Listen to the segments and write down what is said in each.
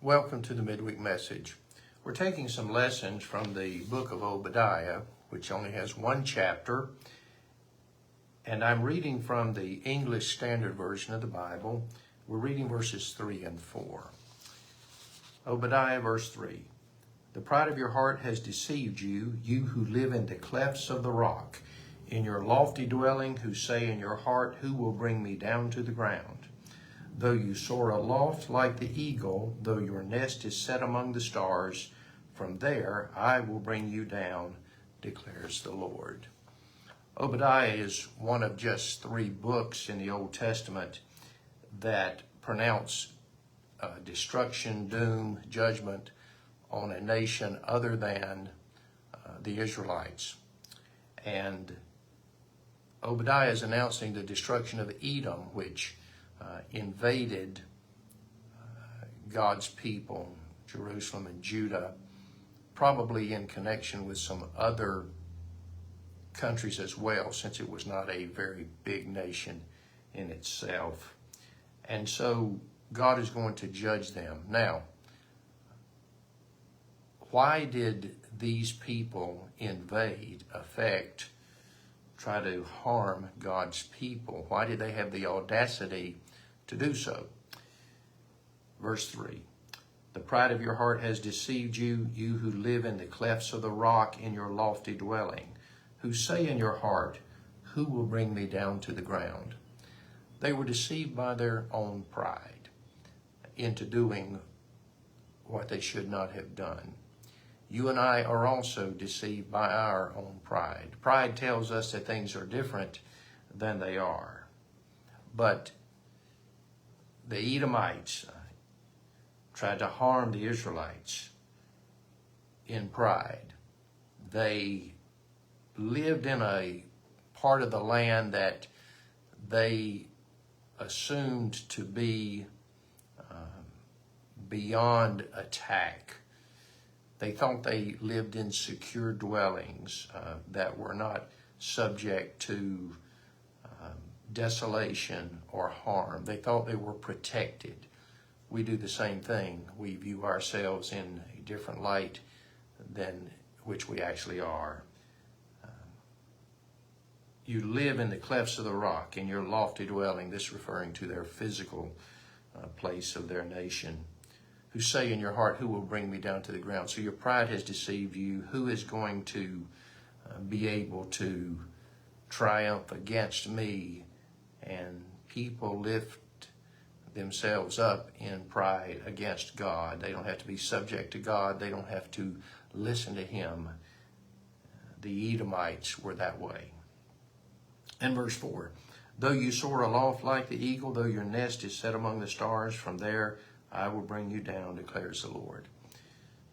Welcome to the Midweek message. We're taking some lessons from the book of Obadiah, which only has one chapter, and I'm reading from the English Standard Version of the Bible. We're reading verses 3 and 4. Obadiah, verse 3. The pride of your heart has deceived you, you who live in the clefts of the rock, in your lofty dwelling, who say in your heart, who will bring me down to the ground? Though you soar aloft like the eagle, though your nest is set among the stars, from there I will bring you down, declares the Lord. Obadiah is one of just 3 books in the Old Testament that pronounce destruction, doom, judgment on a nation other than the Israelites. And Obadiah is announcing the destruction of Edom, which invaded God's people, Jerusalem and Judah, probably in connection with some other countries as well, since it was not a very big nation in itself. And so God is going to judge them. Now, why did these people invade, try to harm God's people? Why did they have the audacity to do so? Verse 3. The pride of your heart has deceived you, you who live in the clefts of the rock in your lofty dwelling, who say in your heart, who will bring me down to the ground? They were deceived by their own pride into doing what they should not have done. You and I are also deceived by our own pride. Pride tells us that things are different than they are. But the Edomites tried to harm the Israelites in pride. They lived in a part of the land that they assumed to be beyond attack. They thought they lived in secure dwellings that were not subject to desolation or harm. They thought they were protected. We do the same thing. We view ourselves in a different light than which we actually are. You live in the clefts of the rock, in your lofty dwelling, this referring to their physical place of their nation, who say in your heart, who will bring me down to the ground? So your pride has deceived you. Who is going to be able to triumph against me? And people lift themselves up in pride against God. They don't have to be subject to God. They don't have to listen to Him. The Edomites were that way. And verse 4, though you soar aloft like the eagle, though your nest is set among the stars, from there I will bring you down, declares the Lord.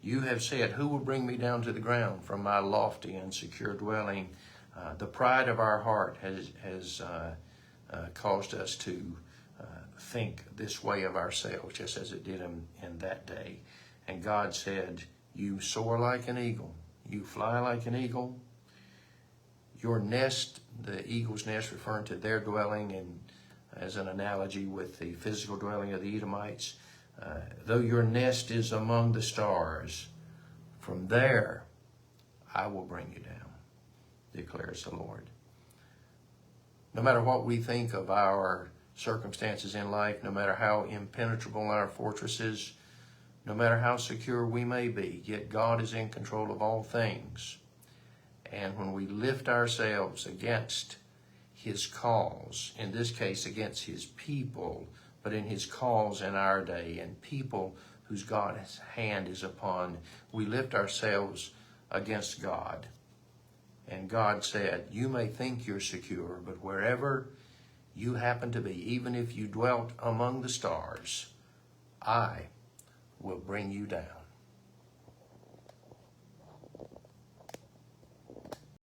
You have said, who will bring me down to the ground from my lofty and secure dwelling? The pride of our heart has caused us to think this way of ourselves, just as it did in that day. And God said, you soar like an eagle. You fly like an eagle. Your nest, the eagle's nest, referring to their dwelling, and as an analogy with the physical dwelling of the Edomites, though your nest is among the stars, from there I will bring you down, declares the Lord. No matter what we think of our circumstances in life, no matter how impenetrable our fortress is, no matter how secure we may be, yet God is in control of all things. And when we lift ourselves against His cause, in this case against His people, but in His cause in our day, and people whose God's hand is upon, we lift ourselves against God. And God said, you may think you're secure, but wherever you happen to be, even if you dwelt among the stars, I will bring you down.